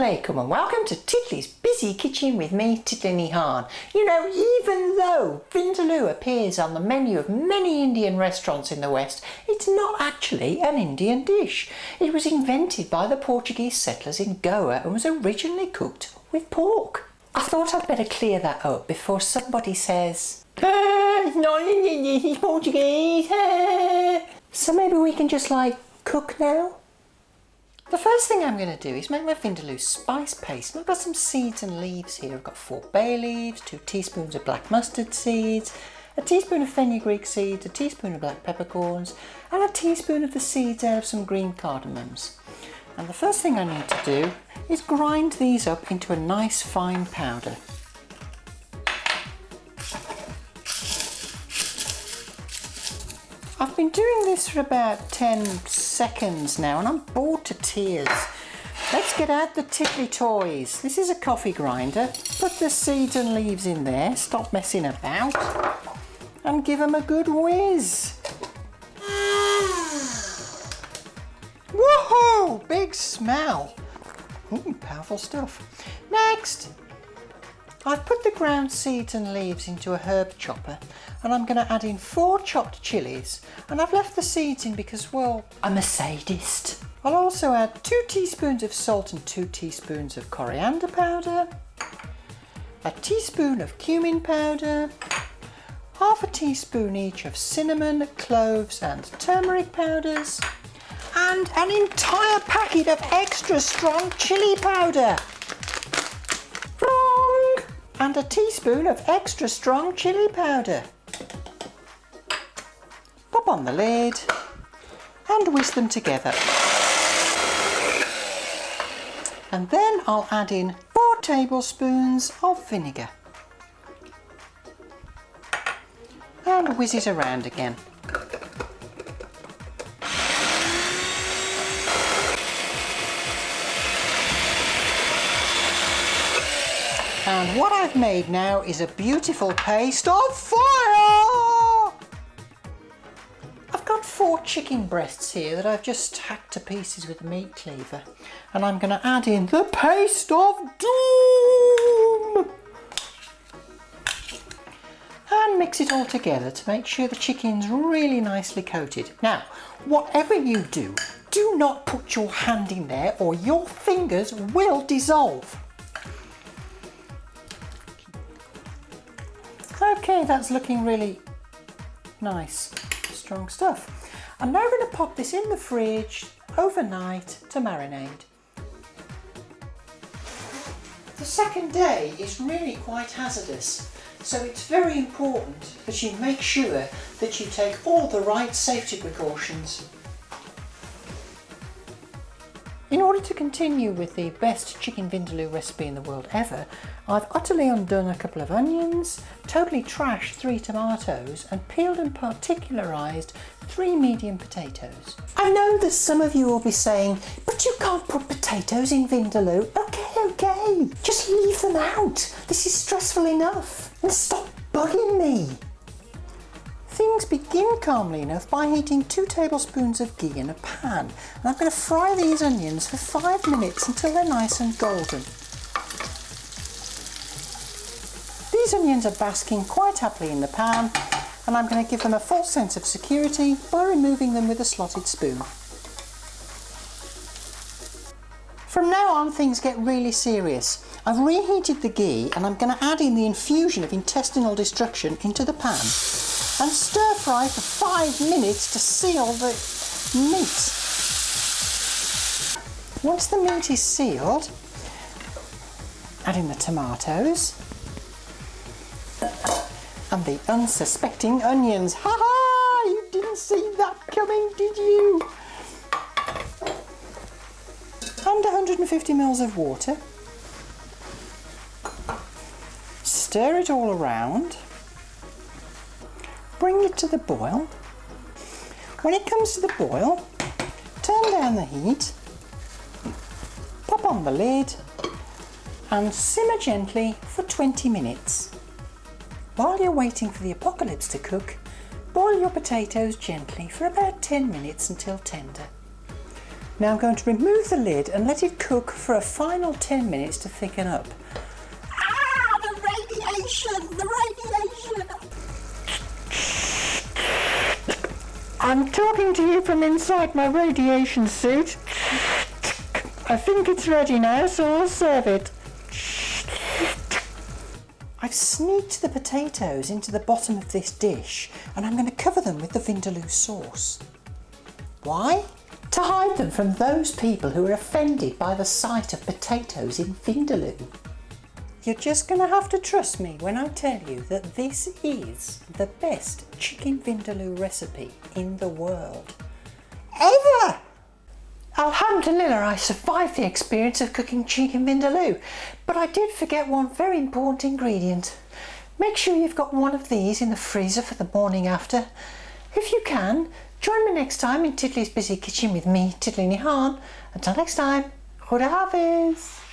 alaikum and welcome to Titli's busy kitchen with me, Titli Nihan. You know, even though Vindaloo appears on the menu of many Indian restaurants in the West, it's not actually an Indian dish. It was invented by the Portuguese settlers in Goa and was originally cooked with pork. I thought I'd better clear that up before somebody says, it's not Indian dish, it's Portuguese. So maybe we can just cook now? The first thing I'm going to do is make my Vindaloo spice paste. I've got some seeds and leaves here. I've got 4 bay leaves, 2 teaspoons of black mustard seeds, a teaspoon of fenugreek seeds, a teaspoon of black peppercorns, and a teaspoon of the seeds out of some green cardamoms. And the first thing I need to do is grind these up into a nice fine powder. I've been doing this for about 10 seconds now and I'm bored to tears. Let's get out the Titli toys. This is a coffee grinder. Put the seeds and leaves in there, stop messing about and give them a good whiz. Woohoo! Big smell. Ooh, powerful stuff. Next, I've put the ground seeds and leaves into a herb chopper and I'm going to add in 4 chopped chillies, and I've left the seeds in because, well, I'm a sadist. I'll also add 2 teaspoons of salt and 2 teaspoons of coriander powder, a teaspoon of cumin powder, half a teaspoon each of cinnamon, cloves and turmeric powders, and an entire packet of extra strong chilli powder. Wrong! And a teaspoon of extra strong chilli powder. Pop on the lid and whisk them together. And then I'll add in 4 tablespoons of vinegar. And whiz it around again. And what I've made now is a beautiful paste of fire! I've got 4 chicken breasts here that I've just hacked to pieces with a meat cleaver. And I'm going to add in the paste of doom! And mix it all together to make sure the chicken's really nicely coated. Now, whatever you do, do not put your hand in there or your fingers will dissolve. Okay, that's looking really nice, strong stuff. I'm now going to pop this in the fridge overnight to marinate. The second day is really quite hazardous, so it's very important that you make sure that you take all the right safety precautions. In order to continue with the best chicken vindaloo recipe in the world ever, I've utterly undone a couple of onions, totally trashed 3 tomatoes and peeled and particularised 3 medium potatoes. I know that some of you will be saying, but you can't put potatoes in vindaloo. Okay, just leave them out. This is stressful enough. And stop bugging me. Things begin calmly enough by heating 2 tablespoons of ghee in a pan, and I'm going to fry these onions for 5 minutes until they're nice and golden. These onions are basking quite happily in the pan, and I'm going to give them a false sense of security by removing them with a slotted spoon. From now on, things get really serious. I've reheated the ghee and I'm going to add in the infusion of intestinal destruction into the pan and stir fry for 5 minutes to seal the meat. Once the meat is sealed, add in the tomatoes and the unsuspecting onions. Ha ha! You didn't see that coming, did you? And 150 ml of water. Stir it all around. Bring it to the boil. When it comes to the boil, turn down the heat, pop on the lid and simmer gently for 20 minutes. While you're waiting for the apocalypse to cook, boil your potatoes gently for about 10 minutes until tender. Now I'm going to remove the lid and let it cook for a final 10 minutes to thicken up. Ah, the radiation! The radiation! I'm talking to you from inside my radiation suit. I think it's ready now, so I'll serve it. I've sneaked the potatoes into the bottom of this dish and I'm going to cover them with the Vindaloo sauce. Why? To hide them from those people who are offended by the sight of potatoes in Vindaloo. You're just going to have to trust me when I tell you that this is the best chicken Vindaloo recipe in the world. Ever! Alhamdulillah, I survived the experience of cooking chicken Vindaloo, but I did forget one very important ingredient. Make sure you've got one of these in the freezer for the morning after. If you can, join me next time in Titli's Busy Kitchen with me, Titli Nihan. Until next time, Khuda Hafiz.